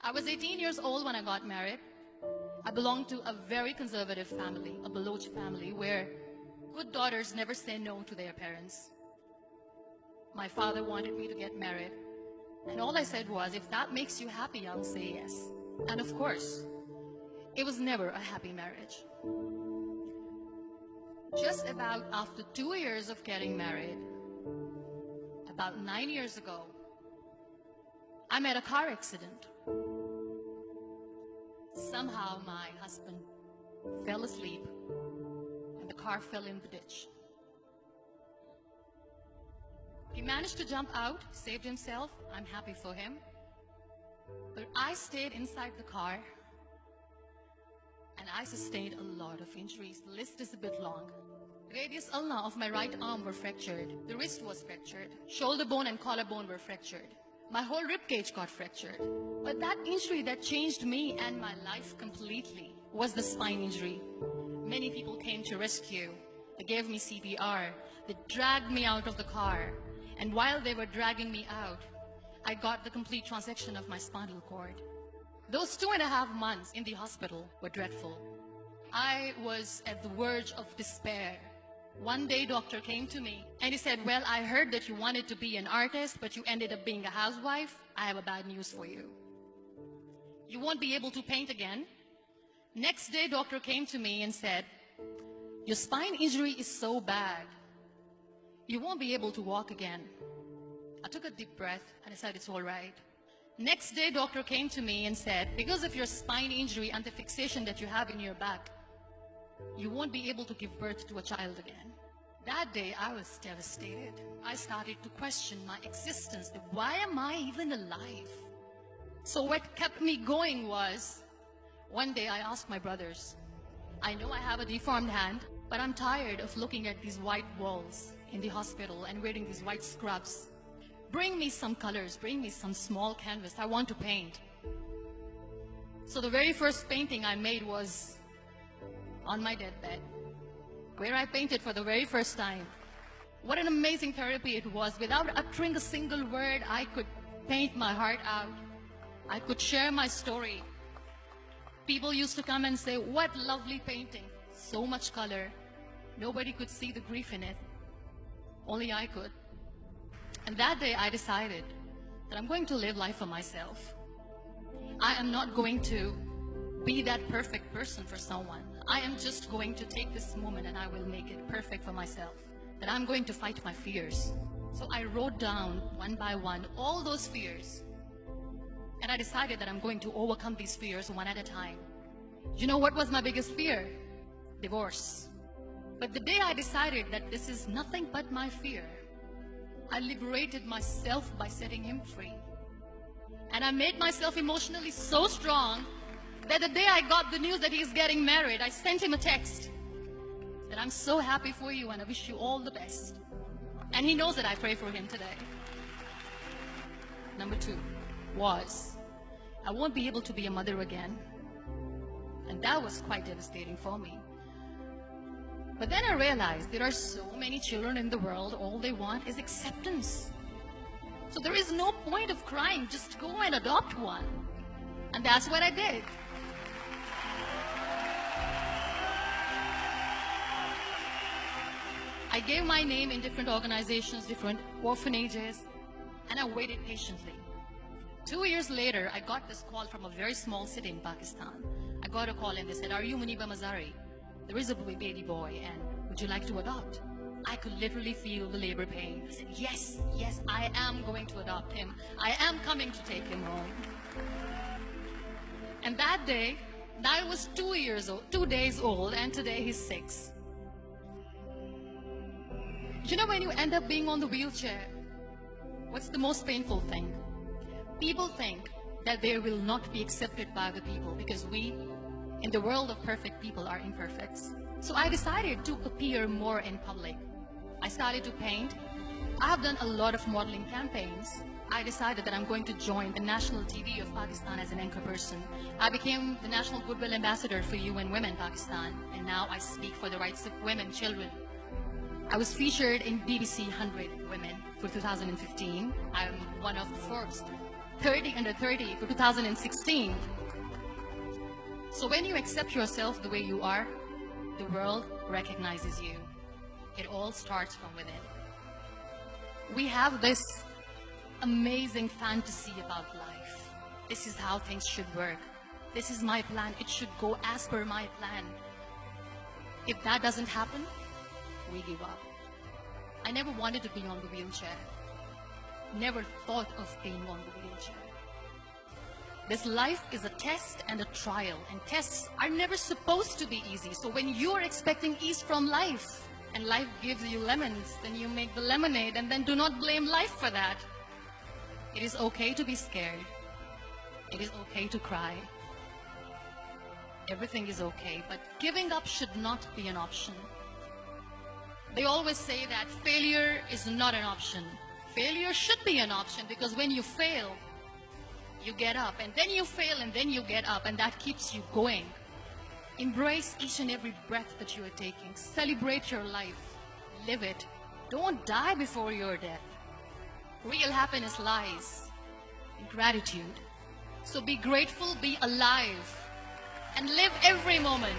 I was 18 years old when I got married. I belonged to a very conservative family, a Baloch family, where good daughters never say no to their parents. My father wanted me to get married, and all I said was, if that makes you happy, I'll say yes. And of course, it was never a happy marriage. Just about after 2 years of getting married, about 9 years ago, I met a car accident. Somehow my husband fell asleep and the car fell in the ditch. He managed to jump out, saved himself. I'm happy for him. But I stayed inside the car and I sustained a lot of injuries. The list is a bit long. Radius ulna of my right arm were fractured. The wrist was fractured. Shoulder bone and collarbone were fractured. My whole rib cage got fractured. But that injury that changed me and my life completely was the spine injury. Many people came to rescue. They gave me CPR. They dragged me out of the car. And while they were dragging me out, I got the complete transection of my spinal cord. Those 2.5 months in the hospital were dreadful. I was at the verge of despair. One day, doctor came to me and he said, well, I heard that you wanted to be an artist, but you ended up being a housewife. I have a bad news for you. You won't be able to paint again. Next day, doctor came to me and said, your spine injury is so bad, you won't be able to walk again. I took a deep breath and I said, it's all right. Next day, doctor came to me and said, because of your spine injury and the fixation that you have in your back, you won't be able to give birth to a child again. That day, I was devastated. I started to question my existence. Why am I even alive? So what kept me going was, one day I asked my brothers, I know I have a deformed hand, but I'm tired of looking at these white walls in the hospital and wearing these white scrubs. Bring me some colors, bring me some small canvas. I want to paint. So the very first painting I made was on my deathbed, where I painted for the very first time. What an amazing therapy it was. Without uttering a single word, I could paint my heart out. I could share my story. People used to come and say, what lovely painting. So much color. Nobody could see the grief in it. Only I could. And that day I decided that I'm going to live life for myself. I am not going to be that perfect person for someone. I am just going to take this moment and I will make it perfect for myself. That I'm going to fight my fears. So I wrote down one by one all those fears. And I decided that I'm going to overcome these fears one at a time. You know what was my biggest fear? Divorce. But the day I decided that this is nothing but my fear, I liberated myself by setting him free. And I made myself emotionally so strong that the day I got the news that he's getting married, I sent him a text that I'm so happy for you and I wish you all the best. And he knows that I pray for him today. Number 2 was, I won't be able to be a mother again. And that was quite devastating for me. But then I realized there are so many children in the world, all they want is acceptance. So there is no point of crying, just go and adopt one. And that's what I did. I gave my name in different organizations, different orphanages, and I waited patiently. 2 years later, I got this call from a very small city in Pakistan. I got a call and they said, are you Muniba Mazari? There is a baby boy and would you like to adopt? I could literally feel the labor pain. I said, yes, yes, I am going to adopt him. I am coming to take him home. And that day, I was 2 days old, and today he's 6. You know, when you end up being on the wheelchair, what's the most painful thing? People think that they will not be accepted by the people because we, in the world of perfect people, are imperfects. So I decided to appear more in public. I started to paint. I have done a lot of modeling campaigns. I decided that I'm going to join the national TV of Pakistan as an anchor person. I became the National Goodwill Ambassador for UN Women Pakistan, and now I speak for the rights of women, children. I was featured in BBC 100 Women for 2015. I'm one of the first 30 under 30 for 2016. So when you accept yourself the way you are, the world recognizes you. It all starts from within. We have this amazing fantasy about life. This is how things should work. This is my plan. It should go as per my plan. If that doesn't happen, we give up. I never wanted to be on the wheelchair. Never thought of being on the wheelchair. This life is a test and a trial, and tests are never supposed to be easy. So when you are expecting ease from life, and life gives you lemons, then you make the lemonade, and then do not blame life for that. It is okay to be scared. It is okay to cry. Everything is okay, but giving up should not be an option. They always say that failure is not an option. Failure should be an option, because when you fail, you get up, and then you fail, and then you get up, and that keeps you going. Embrace each and every breath that you are taking. Celebrate your life. Live it. Don't die before your death. Real happiness lies in gratitude. So be grateful, be alive, and live every moment.